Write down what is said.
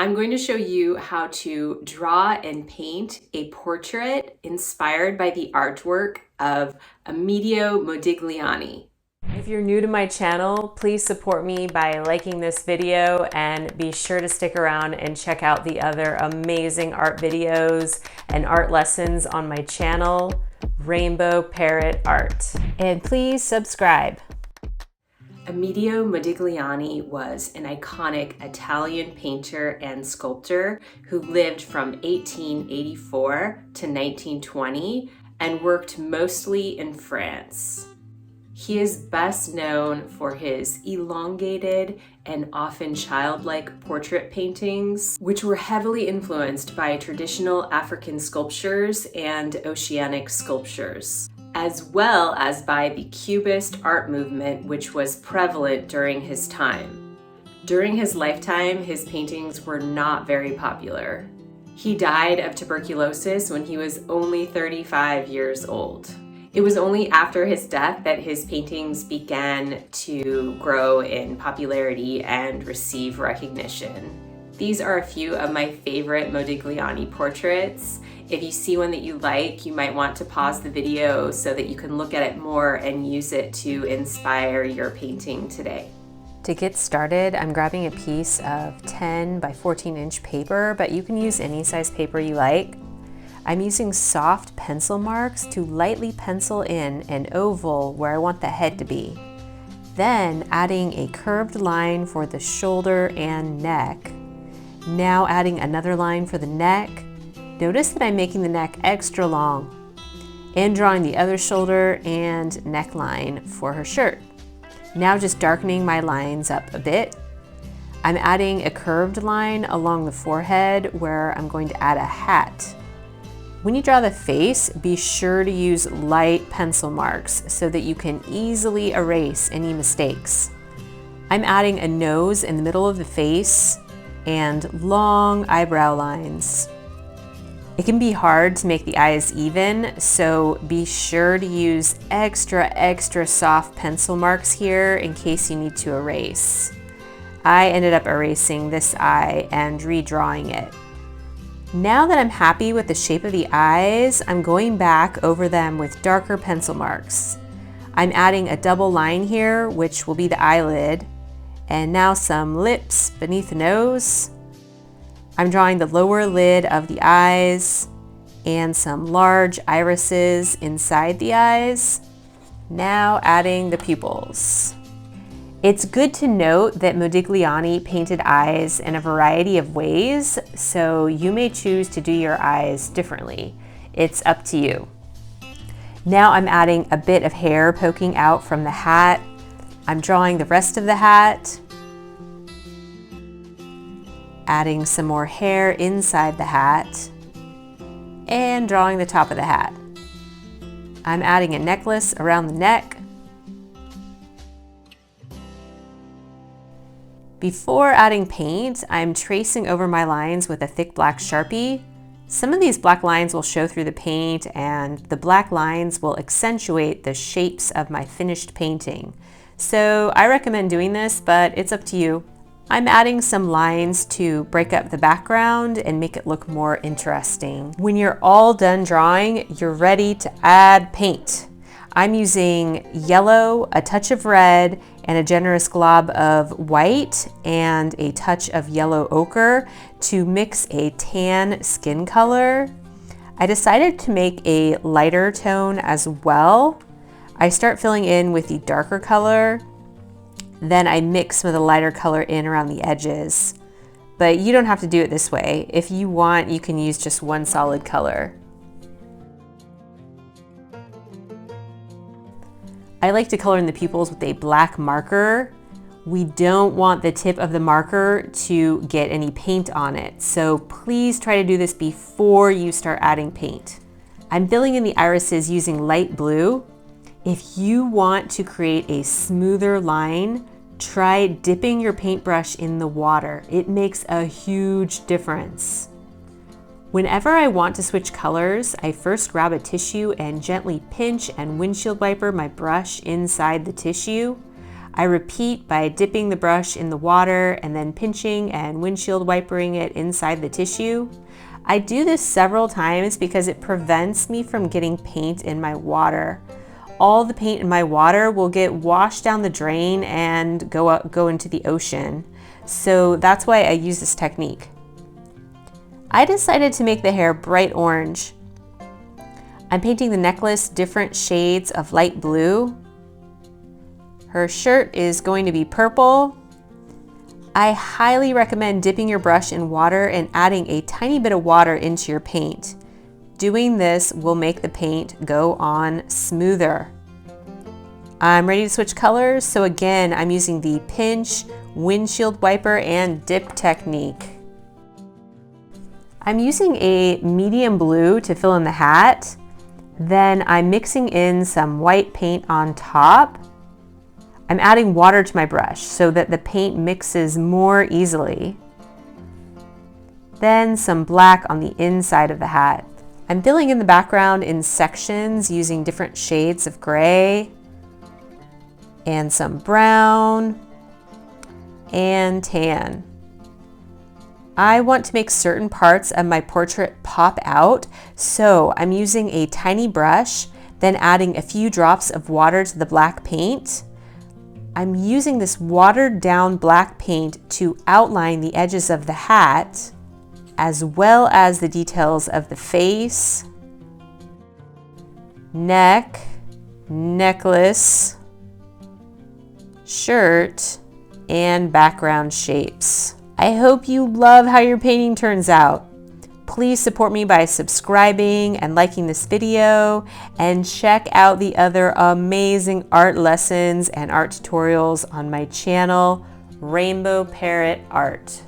I'm going to show you how to draw and paint a portrait inspired by the artwork of Amedeo Modigliani. If you're new to my channel, please support me by liking this video and be sure to stick around and check out the other amazing art videos and art lessons on my channel, Rainbow Parrot Art. And please subscribe. Amedeo Modigliani was an iconic Italian painter and sculptor who lived from 1884 to 1920 and worked mostly in France. He is best known for his elongated and often childlike portrait paintings, which were heavily influenced by traditional African sculptures and oceanic sculptures, as well as by the Cubist art movement, which was prevalent during his time. During his lifetime, his paintings were not very popular. He died of tuberculosis when he was only 35 years old. It was only after his death that his paintings began to grow in popularity and receive recognition. These are a few of my favorite Modigliani portraits. If you see one that you like, you might want to pause the video so that you can look at it more and use it to inspire your painting today. To get started, I'm grabbing a piece of 10 by 14 inch paper, but you can use any size paper you like. I'm using soft pencil marks to lightly pencil in an oval where I want the head to be. Then adding a curved line for the shoulder and neck. Now adding another line for the neck. Notice that I'm making the neck extra long and drawing the other shoulder and neckline for her shirt. Now just darkening my lines up a bit. I'm adding a curved line along the forehead where I'm going to add a hat. When you draw the face, be sure to use light pencil marks so that you can easily erase any mistakes. I'm adding a nose in the middle of the face and long eyebrow lines. It can be hard to make the eyes even, so be sure to use extra soft pencil marks here in case you need to erase. I ended up erasing this eye and redrawing it. Now that I'm happy with the shape of the eyes, I'm going back over them with darker pencil marks. I'm adding a double line here, which will be the eyelid, and now some lips beneath the nose. I'm drawing the lower lid of the eyes and some large irises inside the eyes. Now adding the pupils. It's good to note that Modigliani painted eyes in a variety of ways, so you may choose to do your eyes differently. It's up to you. Now I'm adding a bit of hair poking out from the hat. I'm drawing the rest of the hat. Adding some more hair inside the hat. And drawing the top of the hat. I'm adding a necklace around the neck. Before adding paint, I'm tracing over my lines with a thick black Sharpie. Some of these black lines will show through the paint, and the black lines will accentuate the shapes of my finished painting. So I recommend doing this, but it's up to you. I'm adding some lines to break up the background and make it look more interesting. When you're all done drawing, you're ready to add paint. I'm using yellow, a touch of red, and a generous glob of white and a touch of yellow ochre to mix a tan skin color. I decided to make a lighter tone as well. I start filling in with the darker color, then I mix some of the lighter color in around the edges. But you don't have to do it this way. If you want, you can use just one solid color. I like to color in the pupils with a black marker. We don't want the tip of the marker to get any paint on it, so please try to do this before you start adding paint. I'm filling in the irises using light blue. If you want to create a smoother line, try dipping your paintbrush in the water. It makes a huge difference. Whenever I want to switch colors, I first grab a tissue and gently pinch and windshield wiper my brush inside the tissue. I repeat by dipping the brush in the water and then pinching and windshield wipering it inside the tissue. I do this several times because it prevents me from getting paint in my water. All the paint in my water will get washed down the drain and go into the ocean. So that's why I use this technique. I decided to make the hair bright orange. I'm painting the necklace different shades of light blue. Her shirt is going to be purple. I highly recommend dipping your brush in water and adding a tiny bit of water into your paint. Doing this will make the paint go on smoother. I'm ready to switch colors, so again, I'm using the pinch, windshield wiper, and dip technique. I'm using a medium blue to fill in the hat. Then I'm mixing in some white paint on top. I'm adding water to my brush so that the paint mixes more easily. Then some black on the inside of the hat. I'm filling in the background in sections using different shades of gray and some brown and tan. I want to make certain parts of my portrait pop out, so I'm using a tiny brush, then adding a few drops of water to the black paint. I'm using this watered down black paint to outline the edges of the hat, as well as the details of the face, neck, necklace, shirt, and background shapes. I hope you love how your painting turns out. Please support me by subscribing and liking this video, and check out the other amazing art lessons and art tutorials on my channel, Rainbow Parrot Art.